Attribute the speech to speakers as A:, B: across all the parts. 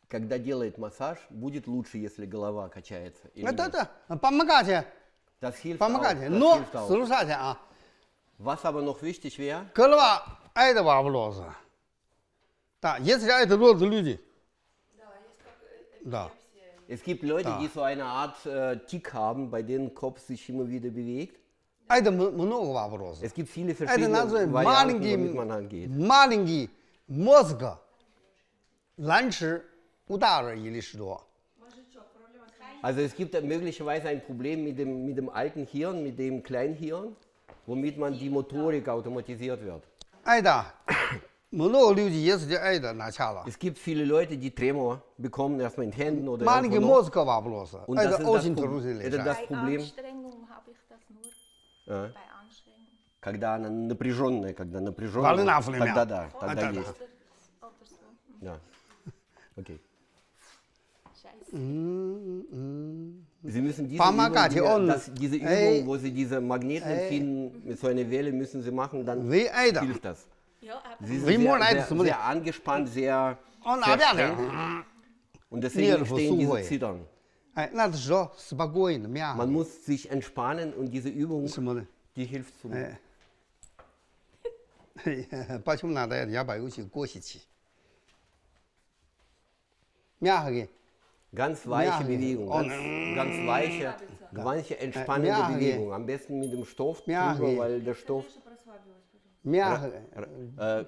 A: когда делает массаж, будет лучше, если голова качается. Или
B: Да,
A: нет?
B: да, помогать.
A: Das hilft
B: Помогать.
A: auch. Das
B: Но,
A: hilft auch.
B: слушайте, а,
A: Was aber noch wichtig wäre,
B: голова, это вопрос. Да, если это рост люди. Да.
A: es gibt Leute,
B: Da.
A: die so eine Art Tick haben, bei denen Kopf sich immer wieder bewegt.
B: Это много вопросов.
A: Es gibt viele
B: Это
A: verschiedene
B: называется
A: Varianten, womit man angeht.
B: маленький мозг. Раньше удара или что.
A: Also es gibt möglicherweise ein Problem mit dem alten Hirn, mit dem Kleinhirn, womit man die Motorik automatisiert wird.
B: Это много людей, если это начало.
A: Es gibt viele Leute, die Tremor bekommen, erstmal in den Händen oder
B: маленький
A: irgendwo noch.
B: мозг вопрос.
A: Und
B: Это
A: das ist
B: очень
A: das,
B: трудно
A: это
B: решать.
A: das Problem,
C: Anstrengung habe ich das nur.
A: Ja.
C: Bei Anstrengung.
A: когда она напряженная,
B: Волна
A: тогда да, тогда
B: Это да.
A: есть.
C: Oder so.
A: Ja. Okay.
C: Scheiße.
A: Sie müssen
B: Помогать,
A: diese Übung, wo Sie diese Magneten empfinden, mit so einer Welle müssen Sie machen, dann
B: Вы это.
A: hilft das.
C: Ja, aber
A: Sie
B: Wie
A: sind
B: man
A: sehr,
B: das
A: sehr,
B: macht.
A: sehr angespannt, sehr,
B: Он
A: sehr
B: опять.
A: streng und deswegen
B: Nerven
A: entstehen diese
B: сухой.
A: Zittern.
B: Надо что? Спокойно, мягко.
A: Man muss sich entspannen und diese Übung,
B: Смотри.
A: die hilft zum...
B: Почему надо это? Я боюсь косичи. Мягкий.
A: Ganz weiche
B: Ja,
A: Bewegung,
B: und-
A: ganz weiche, entspannende
B: Ja,
A: Bewegung. Am besten mit dem Stoff
B: Ja,
A: drüber, weil der Stoff...
B: Мягкий.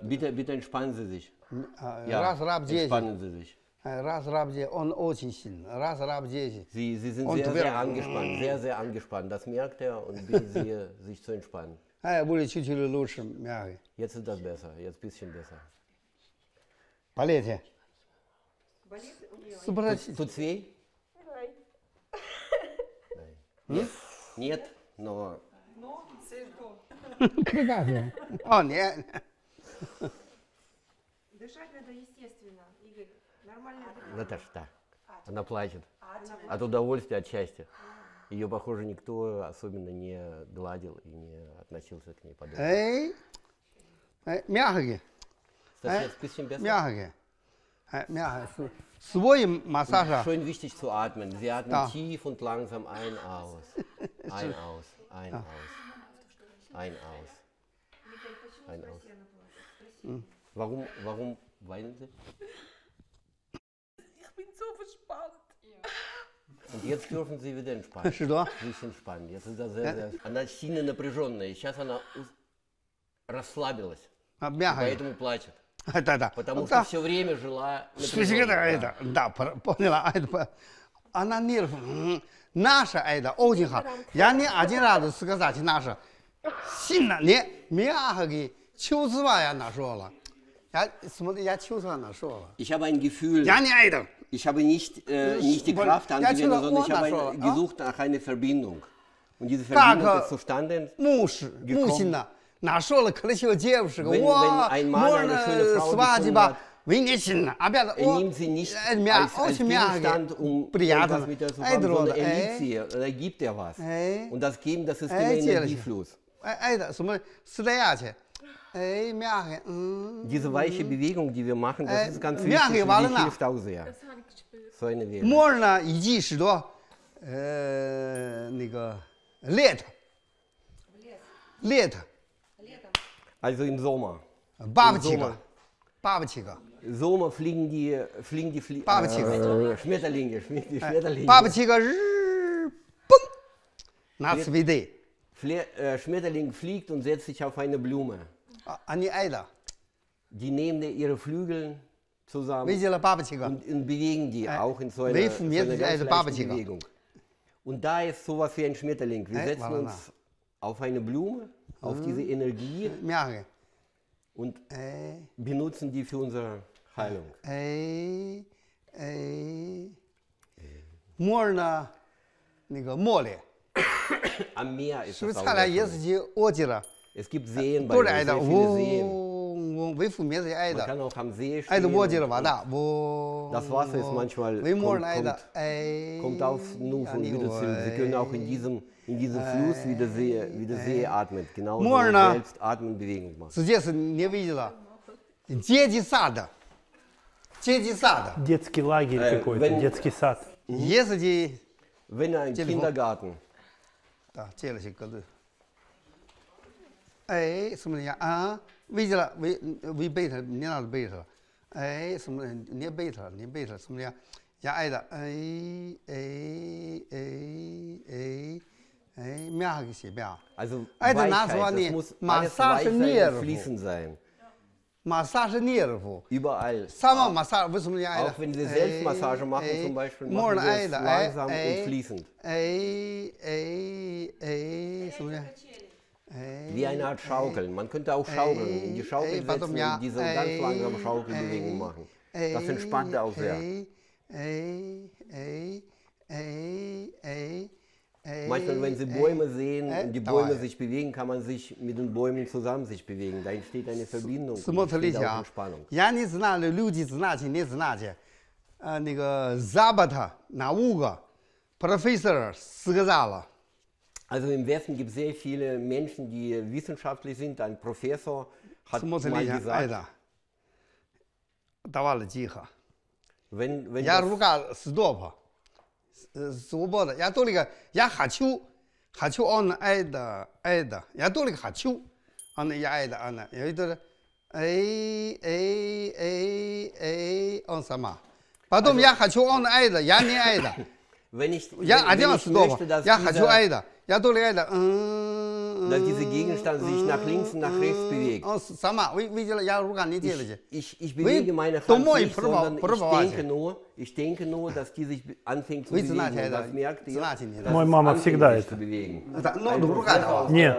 A: Bitte entspannen Sie sich.
B: Раз, раб, 10.
A: entspannen Sie sich.
B: Раз, раб, 10. Он очень сильный. Раз, раб, 10.
A: Sie sind
B: Und
A: sehr,
B: wer-
A: sehr angespannt, sehr, sehr angespannt. Das merkt er und bittet Sie, sich zu entspannen.
B: Будет чуть-чуть лучше, мягкий.
A: Jetzt ist das besser, jetzt ein bisschen besser.
B: Болите.
A: Tut's weh? Nein. Нет, но
B: О, нет.
D: Дышать надо естественно, Игорь. Нормально дышать.
A: Наташа, да. Она плачет от удовольствия, от счастья. Ее, похоже, никто особенно не гладил и не относился к ней подобно.
B: Мягкий.
A: Ist das jetzt ein bisschen besser?
B: Мягкий. Мягкий. Свой массаж.
A: Schön wichtig zu atmen. Sie atmen
B: Da.
A: tief und langsam ein, aus. Ein, aus. Ein, aus. Ein, aus. Ein, aus. Warum weinen Sie?
D: Ich bin so verspannt.
A: Und jetzt dürfen Sie wieder entspannen.
B: Что?
A: Sich entspannen. Jetzt ist das sehr. Она сильно напряженная. Сейчас она расслабилась.
B: Мягкий.
A: Поэтому плачет.
B: Да.
A: Потому что все время жила напряженно.
B: Да, поняла. Она нерв. Наша это очень хорошо. Я не один раз сказать наша. Сильно не мягкий. Чувства я нашла. Я чувства нашла.
A: Ich habe ein Gefühl.
B: Я не это.
A: Ich habe nicht die Kraft angewendet, sondern ich habe gesucht nach einer Verbindung. Und diese Verbindung ist zustande.
B: Мужчина нашел красивую девушку.
A: Wenn ein Mann eine schöne Frau gefunden hat,
B: Венечина. Опять.
A: er nimmt sie nicht als Gegenstand, um etwas mit ihr zu haben, sondern er liebt sie, er gibt ihr was. Und das Geben, das ist immer Energiefluss.
B: Это, смотри, стоячее. Мягкий.
A: Diese weiche Bewegung, die wir machen, das ist ganz
B: Ja,
A: wichtig und
B: Walna.
A: die hilft auch sehr.
C: das habe ich gespürt.
A: So eine Welle.
B: Можно идти что? Лето. Лето.
A: Also im Sommer.
B: Бабочка. Бабочка.
A: Sommer fliegen die Schmetterlinge.
B: Бабочка. Пум. На цветы.
A: Schmetterling fliegt und setzt sich auf eine Blume.
B: Они это.
A: Die nehmen ihre Flügel zusammen
B: Видела бабочка?
A: und bewegen die auch in so einer
B: Wie von mir
A: ganz
B: ist eine
A: leichten
B: Barbecue.
A: Bewegung. Und da ist sowas wie ein Schmetterling. Wir setzen
B: Walna.
A: uns auf eine Blume, auf diese Energie
B: Мягкий.
A: und benutzen die für unsere Heilung.
B: Можно море.
A: Am Meer ist das auch
B: Швейцария
A: der Fall.
B: есть озеро.
A: Es gibt Seen bei
B: Тоже
A: uns,
B: это.
A: sehr viele Seen.
B: Вы в месте
A: Man
B: это.
A: kann auch am See
B: Это
A: stehen.
B: озеро,
A: und
B: вода.
A: Das Wasser ist manchmal
B: Вы можно
A: kommt auf nur von wieder zu. Sie können auch in diesem Fluss wie der See atmen. Genauso
B: Можно.
A: selbst atmen, Bewegung machen.
B: Здесь не видела. Дети сада. детский сад.
E: Детский лагерь какой-то,
A: wenn-
E: детский сад.
B: Если
A: Wenn ein
B: Telefon.
A: Kindergarten,
B: 啊，借了些鸽子。哎，什么呀？啊，围着了，围背它，你那背它，哎，什么？你背它，你背它，什么呀？呀，挨的，哎哎哎哎哎，mehr habe ich mehr.
A: also
B: Alter,
A: Weichheit,
B: das war
A: das
B: nie
A: muss alles
B: Massage
A: weich sein und
B: Nerven.
A: fließend sein.
B: Massage Nerven.
A: Überall.
B: Sama Massage, was soll ich挨的？
A: Auch wenn Sie Selbstmassage machen zum Beispiel,
B: Morgen
A: machen Sie es
B: 挨的，langsam
A: und fließend.
B: 哎哎哎，什么呀？
A: Wie eine Art Schaukeln. Man könnte auch schaukeln, in die Schaukel setzen und diese ganz langsame Schaukelbewegung machen. Das entspannt auch sehr. Manchmal, wenn Sie Bäume sehen und die Bäume sich bewegen, kann man sich mit den Bäumen zusammen sich bewegen. Da entsteht eine Verbindung,
B: Смотрите,
A: entsteht auch Entspannung.
B: я не знаю, люди знаете, не знаете. 那个 Zabata 哪5个 Professor 4个咋了？
A: Also im Westen gibt es sehr viele Menschen, die wissenschaftlich sind. Ein Professor hat mal
B: Смотрите,
A: gesagt,
B: это давали тихо.
A: wenn
B: Я
A: das,
B: рука стоп. Свобода. Я только хочу он это. Я только хочу. Он я это она. Я это он сама. Потом я хочу он это, я не это.
A: wenn ich,
B: Я
A: wenn
B: один
A: ich
B: стоп.
A: möchte, dass,
B: Я хочу
A: dieser,
B: это. Я только это.
A: dass dieser Gegenstand sich nach links und nach rechts bewegt.
B: Он сама. Вы видели, я рука не делаете.
A: Ich bewege meine Hand
B: домой
A: nicht, sondern
B: пробовать.
A: ich denke nur, dass die sich anfängt zu
B: Вы
A: bewegen.
B: знаете
A: Und
B: это.
A: das merkt ihr,
B: Знаете, не
A: dass
E: Мой
A: es
E: мама
A: anfängt,
E: всегда
A: sich
E: это.
A: zu bewegen.
B: Это, ну,
A: Ein
B: рука
A: Professor
B: давала.
A: aus
E: Нет.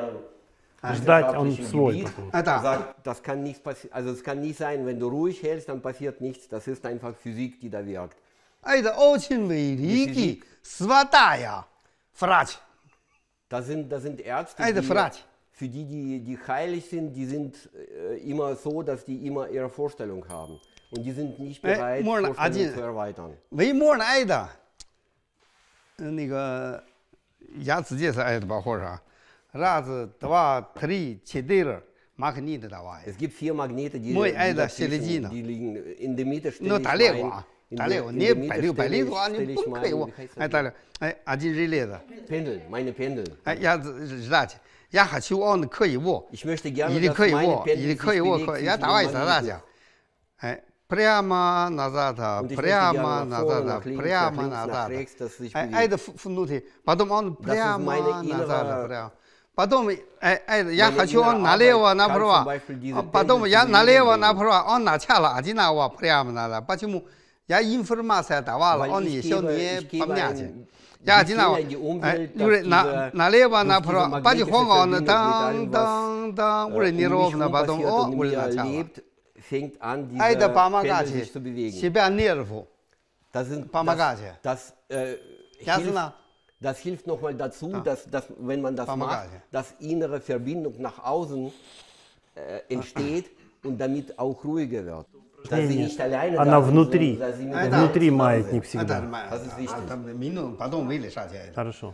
A: der
E: Ждать он
A: wissenschaftlichen
E: свой.
A: Gebiet
B: Это.
A: sagt, das kann nichts passieren. Also es kann nicht sein, wenn du ruhig hältst, dann passiert nichts. Das ist einfach Physik, die da wirkt.
B: Это очень великий, святая врач.
A: Das sind Ärzte,
B: Это
A: die,
B: врач.
A: für die heilig sind, die sind immer so, dass die immer ihre Vorstellung haben. Und die sind nicht bereit,
B: можно
A: Vorstellungen
B: один.
A: zu erweitern.
B: Вы можно это,那个, я直接是это похоже. Раз, два, три, четыре магниты давай.
A: Es gibt 4 Magnete, die,
B: Мой
A: die,
B: это
A: dazwischen-
B: середина.
A: die liegen in der Mitte.
B: Ну,
A: Stelle ich
B: далеко,
A: mein, in
B: далеко.
A: der
B: Не
A: Mitte
B: полю,
A: stelle
B: они
A: ich
B: пукай его.
A: wie heißt das?
B: Это, один железо.
A: Pendel, meine Pendel.
B: Я ждать. Я хочу он可以его.
A: Ich möchte gerne,
B: Или
A: dass
B: 可以
A: meine
B: его,
A: Pendel
B: или
A: sich
B: 可以его.
A: bewegt
B: Я
A: zwischen
B: давай
A: den
B: задача.
A: Magneten.
B: Прямо назад,
A: Und ich möchte
B: прямо
A: gerne nach vorne,
B: назад,
A: nach links,
B: прямо
A: nach links, nach
B: назад.
A: rechts, dass es sich
B: Это
A: bewegt.
B: внутри. Потом он
A: Das ist
B: прямо
A: meine
B: назад,
A: innere-
B: прямо. Потом я
A: Meine
B: хочу
A: innere
B: он налево,
A: Arbeit kann zum
B: направо.
A: Beispiel diese
B: Потом
A: Pendel
B: я
A: zu
B: налево,
A: bewegen.
B: направо. Он начало одинаково прямо надо. Почему? Я информация давала,
A: Weil
B: он
A: ich
B: еще
A: gebe-
B: не
A: ich gebe
B: поменять.
A: ein
B: Я
A: Befehl
B: одинаково.
A: in die Umwelt, dass
B: Юрий,
A: diese-
B: налево,
A: durch diese
B: направо.
A: magnetische
B: Потихоньку он
A: Verbindung mit
B: там,
A: allem,
B: там, там. Уже
A: um mich
B: неровно.
A: herum
B: Потом,
A: passiert
B: о,
A: und
B: уже
A: mir
B: начало.
A: lebt, fängt an, diese
B: Это
A: Pendel
B: помогать
A: sich zu bewegen.
B: себя нерву.
A: Das sind,
B: Помогать.
A: das,
B: Ясно?
A: das hilft nochmal dazu, dass, wenn man das
B: Помогать.
A: macht, dass innere Verbindung nach außen entsteht und damit auch ruhiger wird. Dass sie nicht alleine
E: Она
A: da sind,
E: внутри.
A: sondern dass sie
B: Это-
A: miteinander
E: Внутри
A: zusammen
E: маятник
A: sind.
E: всегда.
A: Das ist wichtig.
B: Минуту, потом вылезать.
E: Хорошо.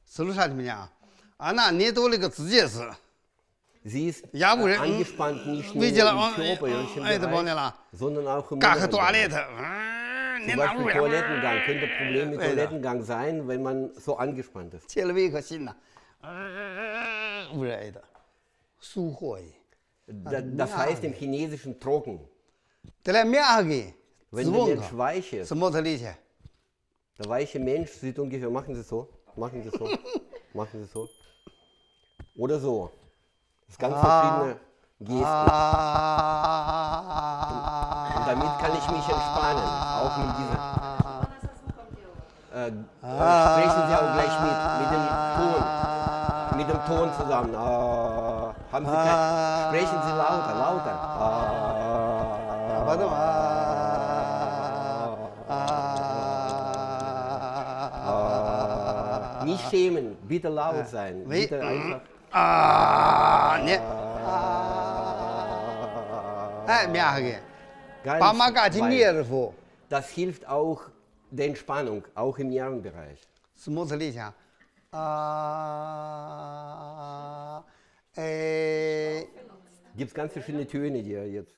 B: Слушайте меня. Она не только здесь.
A: Sie ist
B: Я уже
A: angespannt nicht nur
B: видела,
A: im körperlichen
B: это
A: Bereich,
B: поняла.
A: sondern auch im
B: Как
A: inneren
B: туалет.
A: Bereich.
B: Не
A: Zum Beispiel
B: наружу.
A: Toilettengang. Könnte Problem mit
B: Ja.
A: Toilettengang sein, wenn man so angespannt ist.
B: Человека сильно. Уже это. Сухой.
A: Das heißt im Chinesischen trocken.
B: Для мягкий.
A: Wenn der Mensch weich ist,
B: Смотрите.
A: der weiche Mensch sieht ungefähr, machen Sie so, machen Sie so, machen Sie so. Oder so. Das sind ganz verschiedene Gesten. Und damit kann ich mich entspannen, auch mit dieser. Sprechen Sie auch gleich mit dem Ton zusammen. Haben Sie sprechen Sie lauter, lauter.
B: потом.
A: Nicht schämen, bitte laut sein,
B: Wie-
A: bitte einfach.
B: Не. Мягкий.
A: Ganz
B: Помогать
A: weich.
B: нерву.
A: Das hilft auch der Entspannung, auch im Nervenbereich.
B: Смотрите.
A: Gibt es ganz verschiedene Töne, die er jetzt